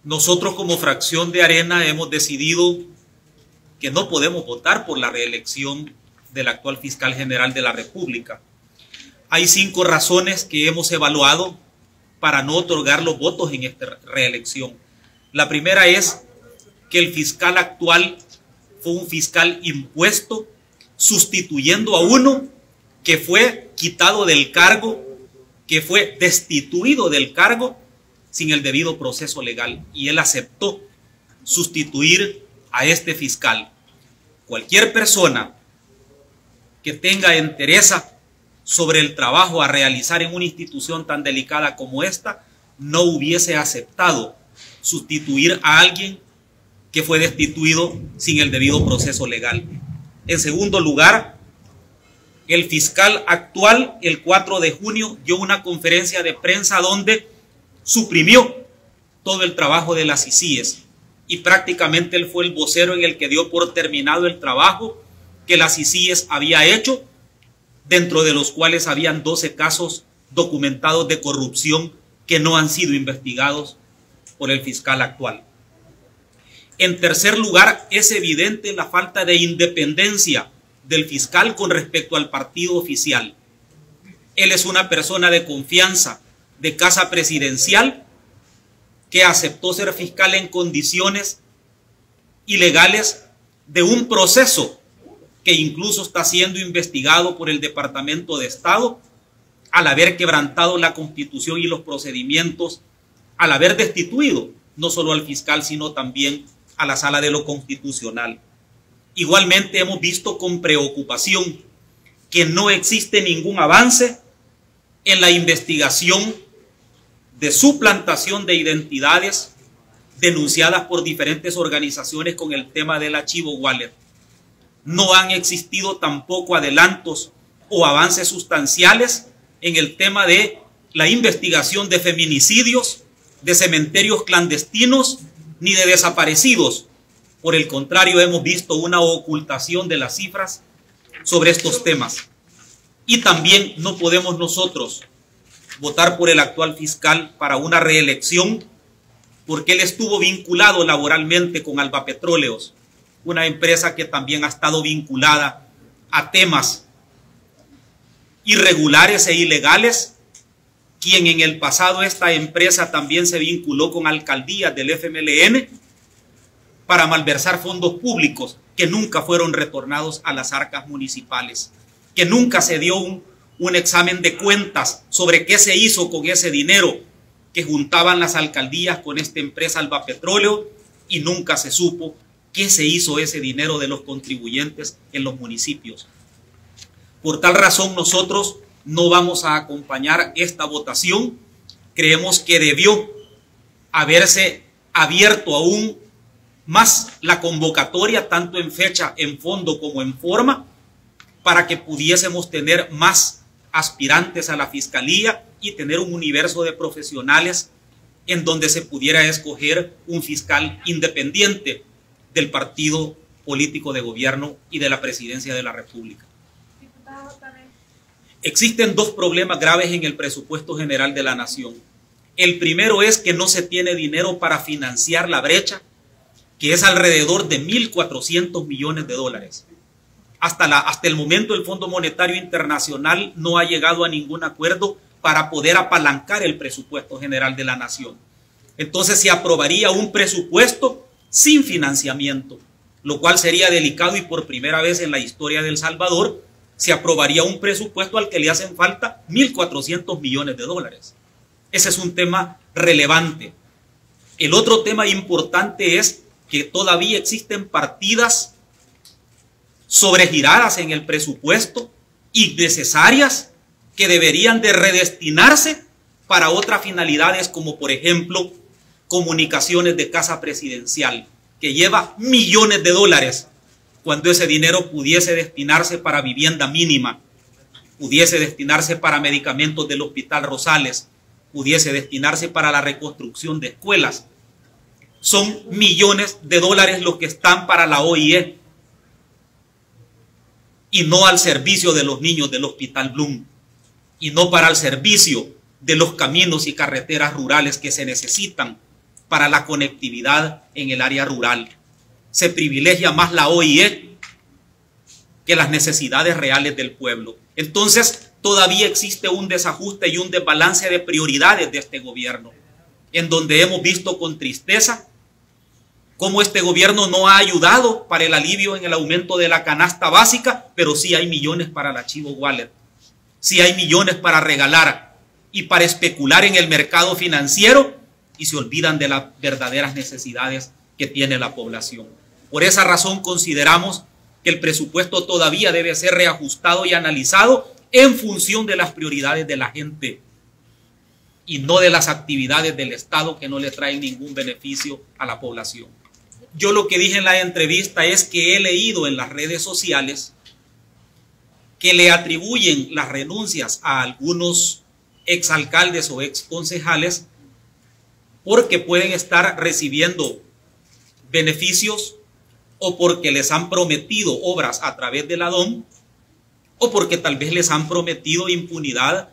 Nosotros como fracción de Arena hemos decidido que no podemos votar por la reelección del actual fiscal general de la República. Hay 5 razones que hemos evaluado para no otorgar los votos en esta reelección. La primera es que el fiscal actual fue un fiscal impuesto, sustituyendo a uno que fue quitado del cargo, que fue destituido del cargo sin el debido proceso legal, y él aceptó sustituir a este fiscal. Cualquier persona que tenga entereza sobre el trabajo a realizar en una institución tan delicada como esta, no hubiese aceptado sustituir a alguien que fue destituido sin el debido proceso legal. En segundo lugar, el fiscal actual, el 4 de junio, dio una conferencia de prensa donde suprimió todo el trabajo de las ICIES, y prácticamente él fue el vocero en el que dio por terminado el trabajo que las ICIES había hecho, dentro de los cuales habían 12 casos documentados de corrupción que no han sido investigados por el fiscal actual. En tercer lugar, es evidente la falta de independencia del fiscal con respecto al partido oficial. Él es una persona de confianza de casa presidencial que aceptó ser fiscal en condiciones ilegales de un proceso que incluso está siendo investigado por el Departamento de Estado al haber quebrantado la Constitución y los procedimientos, al haber destituido no solo al fiscal sino también a la Sala de lo Constitucional. Igualmente hemos visto con preocupación que no existe ningún avance en la investigación de suplantación de identidades denunciadas por diferentes organizaciones con el tema del archivo Wallet. No han existido tampoco adelantos o avances sustanciales en el tema de la investigación de feminicidios, de cementerios clandestinos, ni de desaparecidos. Por el contrario, hemos visto una ocultación de las cifras sobre estos temas. Y también no podemos nosotros votar por el actual fiscal para una reelección porque él estuvo vinculado laboralmente con Alba Petróleos, una empresa que también ha estado vinculada a temas irregulares e ilegales, quien en el pasado esta empresa también se vinculó con alcaldías del FMLN para malversar fondos públicos que nunca fueron retornados a las arcas municipales, que nunca se dio un examen de cuentas sobre qué se hizo con ese dinero que juntaban las alcaldías con esta empresa Alba Petróleo, y nunca se supo qué se hizo ese dinero de los contribuyentes en los municipios. Por tal razón nosotros no vamos a acompañar esta votación. Creemos que debió haberse abierto aún más la convocatoria, tanto en fecha, en fondo como en forma, para que pudiésemos tener más aspirantes a la fiscalía y tener un universo de profesionales en donde se pudiera escoger un fiscal independiente del partido político de gobierno y de la presidencia de la República. Existen 2 problemas graves en el presupuesto general de la nación. El primero es que no se tiene dinero para financiar la brecha, que es alrededor de 1.400 millones de dólares. Hasta el momento el Fondo Monetario Internacional no ha llegado a ningún acuerdo para poder apalancar el presupuesto general de la nación. Entonces se aprobaría un presupuesto sin financiamiento, lo cual sería delicado, y por primera vez en la historia de El Salvador se aprobaría un presupuesto al que le hacen falta 1.400 millones de dólares. Ese es un tema relevante. El otro tema importante es que todavía existen partidas sobregiradas en el presupuesto, innecesarias, que deberían de redestinarse para otras finalidades, como por ejemplo comunicaciones de casa presidencial, que lleva millones de dólares, cuando ese dinero pudiese destinarse para vivienda mínima, pudiese destinarse para medicamentos del Hospital Rosales, pudiese destinarse para la reconstrucción de escuelas. Son millones de dólares los que están para la OIE y no al servicio de los niños del Hospital Bloom, y no para el servicio de los caminos y carreteras rurales que se necesitan para la conectividad en el área rural. Se privilegia más la OIE que las necesidades reales del pueblo. Entonces, todavía existe un desajuste y un desbalance de prioridades de este gobierno, en donde hemos visto con tristeza cómo este gobierno no ha ayudado para el alivio en el aumento de la canasta básica, pero sí hay millones para la Chivo Wallet, sí hay millones para regalar y para especular en el mercado financiero, y se olvidan de las verdaderas necesidades que tiene la población. Por esa razón consideramos que el presupuesto todavía debe ser reajustado y analizado en función de las prioridades de la gente y no de las actividades del Estado que no le traen ningún beneficio a la población. Yo lo que dije en la entrevista es que he leído en las redes sociales que le atribuyen las renuncias a algunos exalcaldes o exconcejales porque pueden estar recibiendo beneficios o porque les han prometido obras a través de la DOM o porque tal vez les han prometido impunidad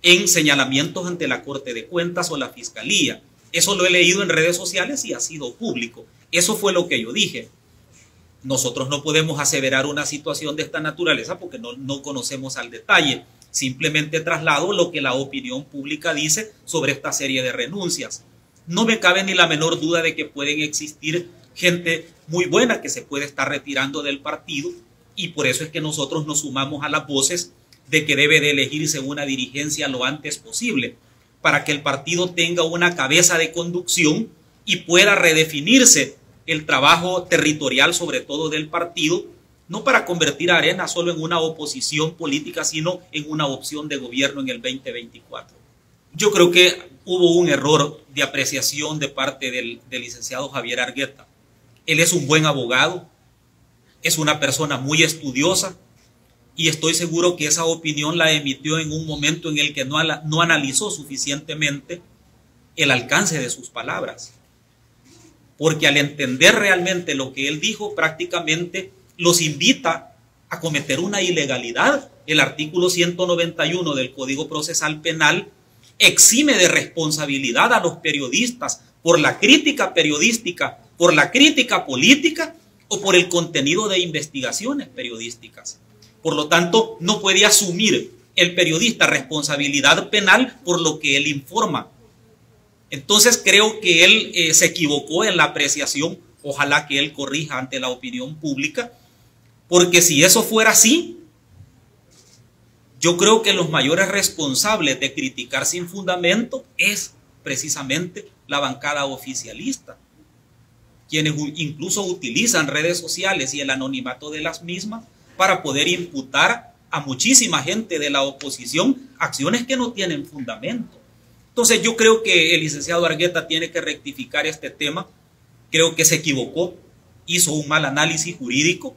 en señalamientos ante la Corte de Cuentas o la Fiscalía. Eso lo he leído en redes sociales y ha sido público. Eso fue lo que yo dije. Nosotros no podemos aseverar una situación de esta naturaleza porque no conocemos al detalle. Simplemente traslado lo que la opinión pública dice sobre esta serie de renuncias. No me cabe ni la menor duda de que pueden existir gente muy buena que se puede estar retirando del partido, y por eso es que nosotros nos sumamos a las voces de que debe de elegirse una dirigencia lo antes posible para que el partido tenga una cabeza de conducción y pueda redefinirse el trabajo territorial, sobre todo del partido, no para convertir a Arena solo en una oposición política, sino en una opción de gobierno en el 2024. Yo creo que hubo un error de apreciación de parte del licenciado Javier Argueta. Él es un buen abogado, es una persona muy estudiosa, y estoy seguro que esa opinión la emitió en un momento en el que no analizó suficientemente el alcance de sus palabras. Porque al entender realmente lo que él dijo, prácticamente los invita a cometer una ilegalidad. El artículo 191 del Código Procesal Penal exime de responsabilidad a los periodistas por la crítica periodística, por la crítica política o por el contenido de investigaciones periodísticas. Por lo tanto, no puede asumir el periodista responsabilidad penal por lo que él informa. Entonces creo que él se equivocó en la apreciación. Ojalá que él corrija ante la opinión pública, porque si eso fuera así, yo creo que los mayores responsables de criticar sin fundamento es precisamente la bancada oficialista, quienes incluso utilizan redes sociales y el anonimato de las mismas para poder imputar a muchísima gente de la oposición acciones que no tienen fundamento. Entonces yo creo que el licenciado Argueta tiene que rectificar este tema. Creo que se equivocó, hizo un mal análisis jurídico,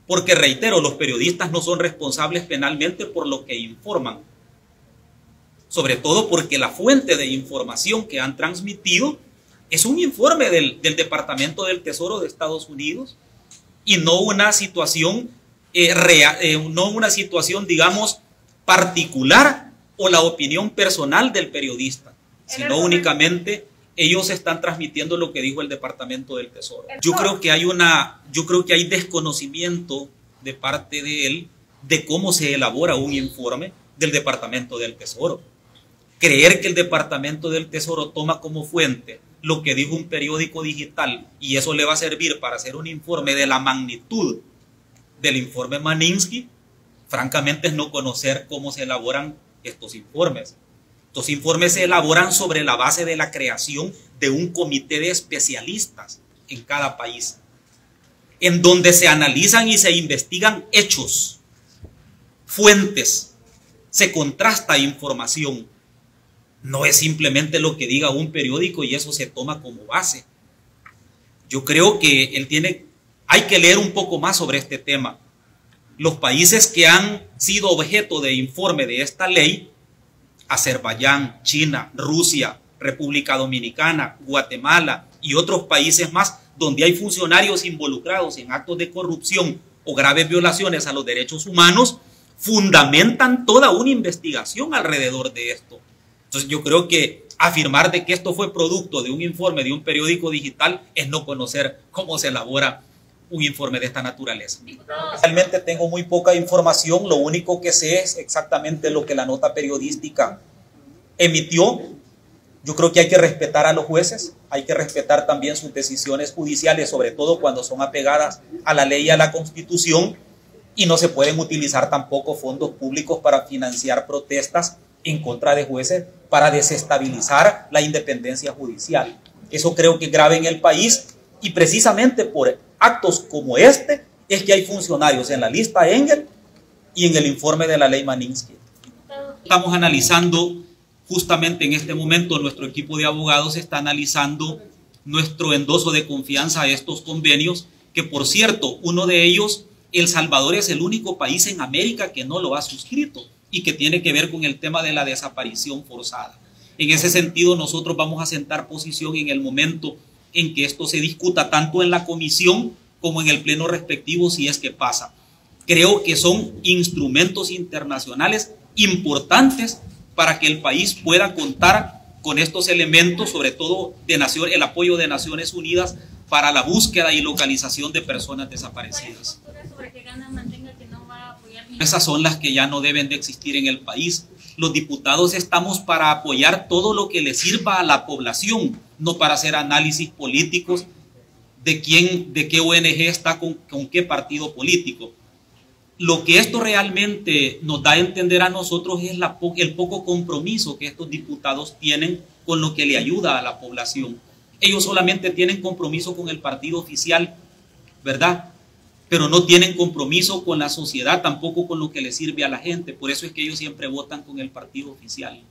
porque reitero, los periodistas no son responsables penalmente por lo que informan, sobre todo porque la fuente de información que han transmitido es un informe del Departamento del Tesoro de Estados Unidos y no una situación digamos, particular o la opinión personal del periodista, sino únicamente ellos están transmitiendo lo que dijo el Departamento del Tesoro. Yo creo que hay desconocimiento de parte de él de cómo se elabora un informe del Departamento del Tesoro. Creer que el Departamento del Tesoro toma como fuente lo que dijo un periódico digital y eso le va a servir para hacer un informe de la magnitud del informe Maninsky, francamente es no conocer cómo se elaboran estos informes. Estos informes se elaboran sobre la base de la creación de un comité de especialistas en cada país, en donde se analizan y se investigan hechos, fuentes, se contrasta información. No es simplemente lo que diga un periódico y eso se toma como base. Yo creo que hay que leer un poco más sobre este tema. Los países que han sido objeto de informe de esta ley, Azerbaiyán, China, Rusia, República Dominicana, Guatemala y otros países más donde hay funcionarios involucrados en actos de corrupción o graves violaciones a los derechos humanos, fundamentan toda una investigación alrededor de esto. Entonces yo creo que Afirmar de que esto fue producto de un informe de un periódico digital es no conocer cómo se elabora un informe de esta naturaleza. Realmente tengo muy poca información, lo único que sé es exactamente lo que la nota periodística emitió. Yo creo que hay que respetar a los jueces, hay que respetar también sus decisiones judiciales, sobre todo cuando son apegadas a la ley y a la Constitución, y no se pueden utilizar tampoco fondos públicos para financiar protestas en contra de jueces para desestabilizar la independencia judicial. Eso creo que es grave en el país, y precisamente por actos como este es que hay funcionarios en la lista Engel y en el informe de la ley Maninsky. Estamos analizando justamente en este momento, nuestro equipo de abogados está analizando nuestro endoso de confianza a estos convenios, que por cierto, uno de ellos, El Salvador, es el único país en América que no lo ha suscrito y que tiene que ver con el tema de la desaparición forzada. En ese sentido, nosotros vamos a sentar posición en el momento en que esto se discuta, tanto en la comisión como en el pleno respectivo, si es que pasa. Creo que son instrumentos internacionales importantes para que el país pueda contar con estos elementos, sobre todo el apoyo de Naciones Unidas para la búsqueda y localización de personas desaparecidas. Esas son las que ya no deben de existir en el país. Los diputados estamos para apoyar todo lo que le sirva a la población, no para hacer análisis políticos de qué ONG está con qué partido político. Lo que esto realmente nos da a entender a nosotros es el poco compromiso que estos diputados tienen con lo que le ayuda a la población. Ellos solamente tienen compromiso con el partido oficial, ¿verdad? Pero no tienen compromiso con la sociedad, tampoco con lo que le sirve a la gente. Por eso es que ellos siempre votan con el partido oficial.